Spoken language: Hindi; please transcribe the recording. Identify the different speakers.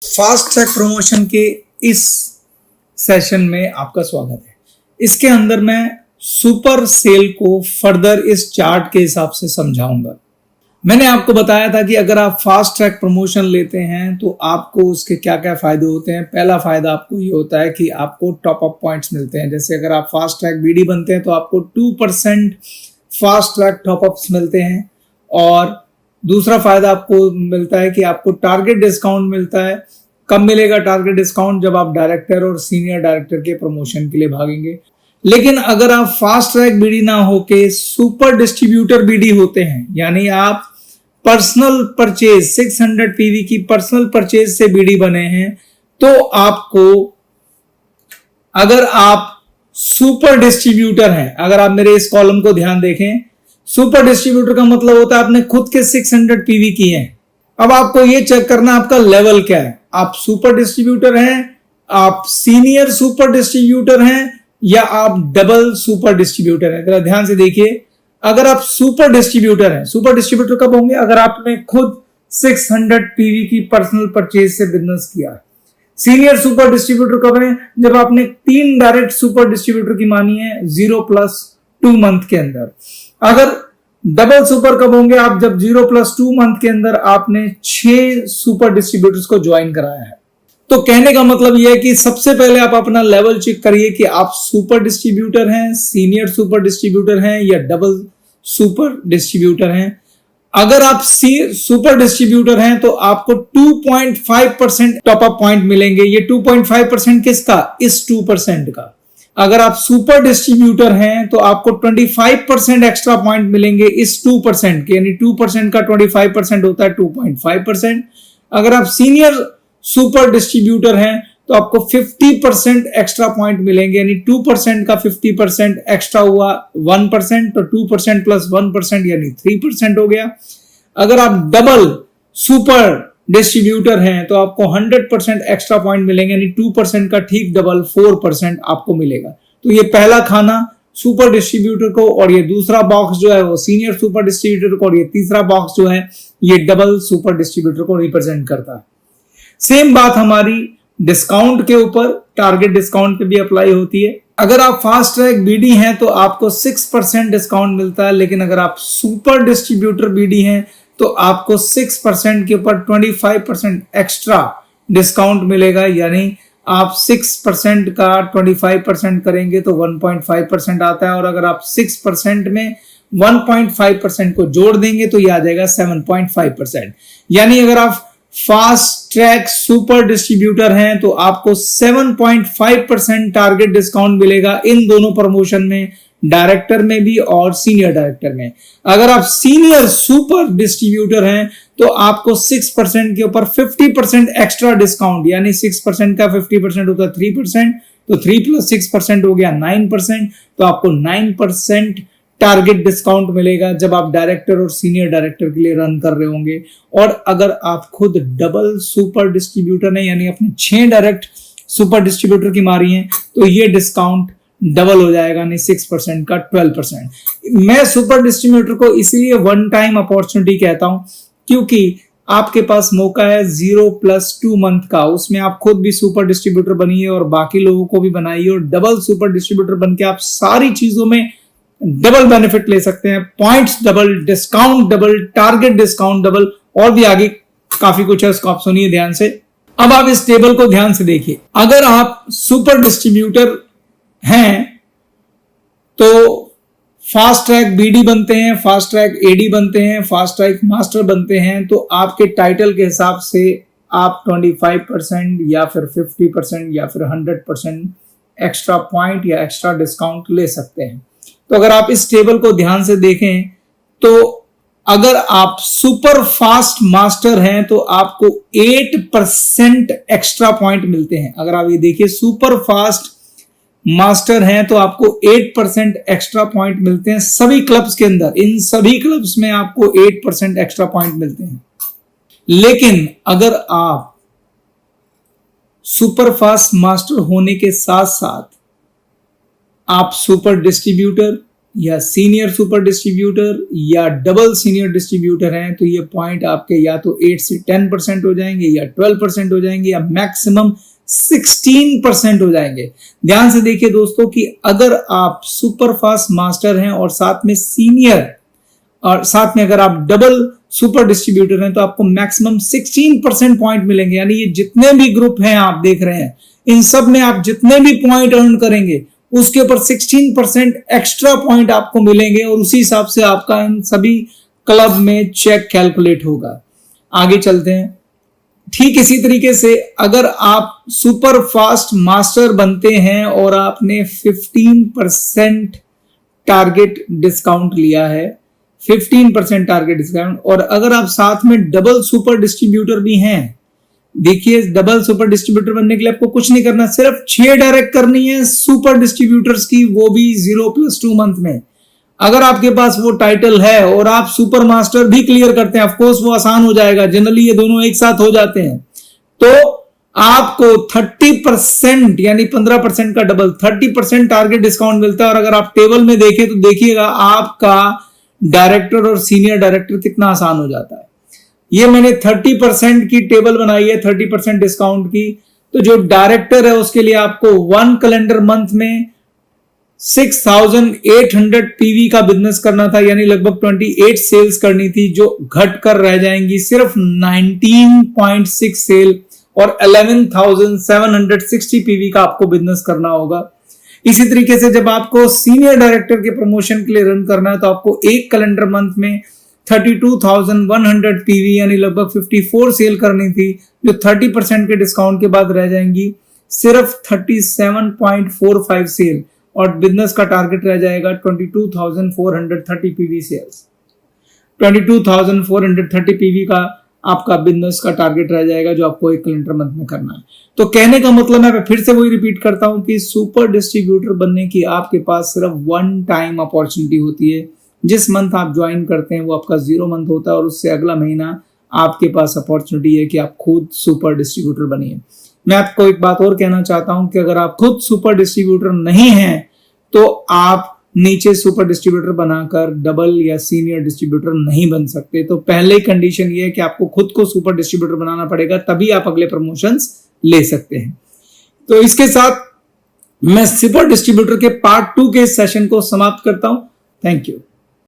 Speaker 1: फास्ट ट्रैक प्रमोशन के इस सेशन में आपका स्वागत है। इसके अंदर मैं सुपर सेल को फर्दर इस चार्ट के हिसाब से समझाऊंगा। मैंने आपको बताया था कि अगर आप फास्ट ट्रैक प्रमोशन लेते हैं तो आपको उसके क्या क्या फायदे होते हैं। पहला फायदा आपको ये होता है कि आपको टॉप अप पॉइंट्स मिलते हैं। जैसे अगर आप फास्ट ट्रैक बीडी बनते हैं तो आपको 2% फास्ट ट्रैक टॉप अप्स मिलते हैं। और दूसरा फायदा आपको मिलता है कि आपको टारगेट डिस्काउंट मिलता है। कब मिलेगा टारगेट डिस्काउंट? जब आप डायरेक्टर और सीनियर डायरेक्टर के प्रमोशन के लिए भागेंगे। लेकिन अगर आप फास्ट ट्रैक बीडी ना होके सुपर डिस्ट्रीब्यूटर बीडी होते हैं, यानी आप पर्सनल परचेज 600 पीवी की पर्सनल परचेज से बीडी बने हैं, तो आपको, अगर आप सुपर डिस्ट्रीब्यूटर हैं, अगर आप मेरे इस कॉलम को ध्यान देखें, सुपर डिस्ट्रीब्यूटर का मतलब होता है आपने खुद के 600 पीवी किए हैं। अब आपको यह चेक करना आपका लेवल क्या है। आप सुपर डिस्ट्रीब्यूटर हैं, आप सीनियर सुपर डिस्ट्रीब्यूटर हैं, या आप डबल सुपर डिस्ट्रीब्यूटर हैं। जरा ध्यान से देखिए, अगर आप सुपर डिस्ट्रीब्यूटर हैं, सुपर डिस्ट्रीब्यूटर कब होंगे? अगर आपने खुद 600 पीवी की पर्सनल परचेज से बिजनेस किया है। सीनियर सुपर डिस्ट्रीब्यूटर कब है? जब आपने 3 डायरेक्ट सुपर डिस्ट्रीब्यूटर की मानी है 0+2 मंथ के अंदर। अगर डबल सुपर कब होंगे? आप जब 0+2 मंथ के अंदर आपने 6 सुपर डिस्ट्रीब्यूटर्स को ज्वाइन कराया है। तो कहने का मतलब यह है कि सबसे पहले आप अपना लेवल चेक करिए कि आप सुपर डिस्ट्रीब्यूटर हैं, सीनियर सुपर डिस्ट्रीब्यूटर हैं, या डबल सुपर डिस्ट्रीब्यूटर हैं। अगर आप सुपर डिस्ट्रीब्यूटर हैं तो आपको 2.5% टॉप अप पॉइंट मिलेंगे। ये 2.5% किसका? इस 2% का। अगर आप सुपर डिस्ट्रीब्यूटर हैं तो आपको 25% एक्स्ट्रा पॉइंट मिलेंगे इस 2% के, यानी 2% का 25% होता है 2.5%। अगर आप सीनियर सुपर डिस्ट्रीब्यूटर हैं तो आपको 50% एक्स्ट्रा पॉइंट मिलेंगे, यानी 2% का 50% एक्स्ट्रा हुआ 1%, तो 2% प्लस 1% यानी 3% हो गया। अगर आप डबल सुपर डिस्ट्रीब्यूटर हैं तो आपको 100% एक्स्ट्रा पॉइंट मिलेंगे, यानी 2% का ठीक डबल 4% आपको मिलेगा। तो ये पहला खाना सुपर डिस्ट्रीब्यूटर को, और ये दूसरा बॉक्स जो है वो सीनियर सुपर डिस्ट्रीब्यूटर को, और ये तीसरा बॉक्स जो है ये डबल सुपर डिस्ट्रीब्यूटर को रिप्रेजेंट करता है। सेम बात हमारी डिस्काउंट के ऊपर, टारगेट डिस्काउंट पे भी अप्लाई होती है। अगर आप फास्ट ट्रैक बीडी हैं तो आपको 6% डिस्काउंट मिलता है, लेकिन अगर आप सुपर डिस्ट्रीब्यूटर बीडी हैं तो आपको 6% के ऊपर 25% एक्स्ट्रा डिस्काउंट मिलेगा, यानी आप 6% का 25% करेंगे तो 1.5% आता है, और अगर आप 6% में 1.5% को जोड़ देंगे तो यह आ जाएगा 7.5%। यानी अगर आप फास्ट ट्रैक सुपर डिस्ट्रीब्यूटर हैं तो आपको 7.5% टारगेट डिस्काउंट मिलेगा इन दोनों प्रमोशन में, डायरेक्टर में भी और सीनियर डायरेक्टर में। अगर आप सीनियर सुपर डिस्ट्रीब्यूटर हैं तो आपको 6% के ऊपर 50% एक्स्ट्रा डिस्काउंट, यानी 6% का 50% होता है 3%, तो 3 + 6% हो गया 9%, तो आपको 9% टारगेट डिस्काउंट मिलेगा जब आप डायरेक्टर और सीनियर डायरेक्टर के लिए रन कर रहे होंगे। और अगर आप खुद डबल सुपर डिस्ट्रीब्यूटर हैं, यानी अपने 6 डायरेक्ट सुपर डिस्ट्रीब्यूटर की मारी हैं, तो ये डिस्काउंट डबल हो जाएगा, यानी 6% का 12%। मैं सुपर डिस्ट्रीब्यूटर को इसलिए वन टाइम अपॉर्चुनिटी कहता हूं क्योंकि आपके पास मौका है 0+2 मंथ का, उसमें आप खुद भी सुपर डिस्ट्रीब्यूटर बनिए और बाकी लोगों को भी बनाइए, और डबल सुपर डिस्ट्रीब्यूटर बनके आप सारी चीजों में डबल बेनिफिट ले सकते हैं। Points double, discount double, target discount double, और भी आगे काफी कुछ है, उसको आप सुनिए ध्यान से। अब आप इस टेबल को ध्यान से देखिए। अगर आप सुपर डिस्ट्रीब्यूटर हैं तो फास्ट ट्रैक बीडी बनते हैं, फास्ट ट्रैक एडी बनते हैं, फास्ट ट्रैक मास्टर बनते हैं, तो आपके टाइटल के हिसाब से आप 25% या फिर 50% या फिर 100% एक्स्ट्रा पॉइंट या एक्स्ट्रा डिस्काउंट ले सकते हैं। तो अगर आप इस टेबल को ध्यान से देखें तो अगर आप सुपर फास्ट मास्टर हैं तो आपको 8% एक्स्ट्रा पॉइंट मिलते हैं। अगर आप ये देखिए, सुपर फास्ट मास्टर हैं तो आपको 8% एक्स्ट्रा पॉइंट मिलते हैं सभी क्लब्स के अंदर। इन सभी क्लब्स में आपको 8% एक्स्ट्रा पॉइंट मिलते हैं। लेकिन अगर आप सुपर फास्ट मास्टर होने के साथ साथ आप सुपर डिस्ट्रीब्यूटर या सीनियर सुपर डिस्ट्रीब्यूटर या डबल सीनियर डिस्ट्रीब्यूटर हैं तो ये पॉइंट आपके या तो 8 से 10% हो जाएंगे या 12% हो जाएंगे या मैक्सिमम 16% हो जाएंगे। ध्यान से देखिए दोस्तों कि अगर आप सुपर फास्ट मास्टर हैं और साथ में सीनियर और साथ में अगर आप डबल सुपर डिस्ट्रीब्यूटर हैं तो आपको मैक्सिमम 16% पॉइंट मिलेंगे। यानी ये जितने भी ग्रुप हैं आप देख रहे हैं इन सब में आप जितने भी पॉइंट अर्न करेंगे उसके ऊपर 16% एक्स्ट्रा पॉइंट आपको मिलेंगे और उसी हिसाब से आपका इन सभी क्लब में चेक कैलकुलेट होगा। आगे चलते हैं। ठीक इसी तरीके से अगर आप सुपर फास्ट मास्टर बनते हैं और आपने 15% टारगेट डिस्काउंट लिया है, 15% टारगेट डिस्काउंट, और अगर आप साथ में डबल सुपर डिस्ट्रीब्यूटर भी हैं, देखिए डबल सुपर डिस्ट्रीब्यूटर बनने के लिए आपको कुछ नहीं करना, सिर्फ 6 डायरेक्ट करनी है सुपर डिस्ट्रीब्यूटर्स की, वो भी 0+2 मंथ में। अगर आपके पास वो टाइटल है और आप सुपर मास्टर भी क्लियर करते हैं, ऑफ कोर्स वो आसान हो जाएगा, जनरली ये दोनों एक साथ हो जाते हैं, तो आपको 30% यानी 15% का डबल 30% टारगेट डिस्काउंट मिलता है। और अगर आप टेबल में देखें तो देखिएगा आपका डायरेक्टर और सीनियर डायरेक्टर कितना आसान हो जाता है। ये मैंने 30% की टेबल बनाई है, 30% डिस्काउंट की। तो जो डायरेक्टर है उसके लिए आपको 1 कैलेंडर मंथ में 6800 पीवी का बिजनेस करना था, यानी लगभग 28 सेल्स करनी थी, जो घट कर रह जाएंगी सिर्फ 19.6 सेल, और 11,760 पीवी का आपको बिजनेस करना होगा। इसी तरीके से जब आपको सीनियर डायरेक्टर के प्रमोशन के लिए रन करना है तो आपको 1 कैलेंडर मंथ में 32,100 पीवी यानी लगभग 54 सेल करनी थी, जो 30% के डिस्काउंट के बाद रह जाएंगी सिर्फ 37.45 सेल, और बिजनेस का टारगेट रह जाएगा 22,430 पीवी सेल्स। 22,430 पीवी का आपका बिजनेस का टारगेट रह जाएगा जो आपको 1 कैलेंडर मंथ में करना है। तो कहने का मतलब मैं फिर से वही रिपीट करता हूं कि सुपर डिस्ट्रीब्यूटर बनने की आपके पास सिर्फ 1 टाइम अपॉर्चुनिटी होती है। जिस मंथ आप ज्वाइन करते हैं वो आपका 0 मंथ होता है और उससे अगला महीना आपके पास अपॉर्चुनिटी है कि आप खुद सुपर डिस्ट्रीब्यूटर बनिए। मैं आपको एक बात और कहना चाहता हूं कि अगर आप खुद सुपर डिस्ट्रीब्यूटर नहीं हैं तो आप नीचे सुपर डिस्ट्रीब्यूटर बनाकर डबल या सीनियर डिस्ट्रीब्यूटर नहीं बन सकते। तो पहले कंडीशन ये है कि आपको खुद को सुपर डिस्ट्रीब्यूटर बनाना पड़ेगा, तभी आप अगले प्रमोशंस ले सकते हैं। तो इसके साथ मैं सुपर डिस्ट्रीब्यूटर के पार्ट 2 के सेशन को समाप्त करता हूं। Thank you.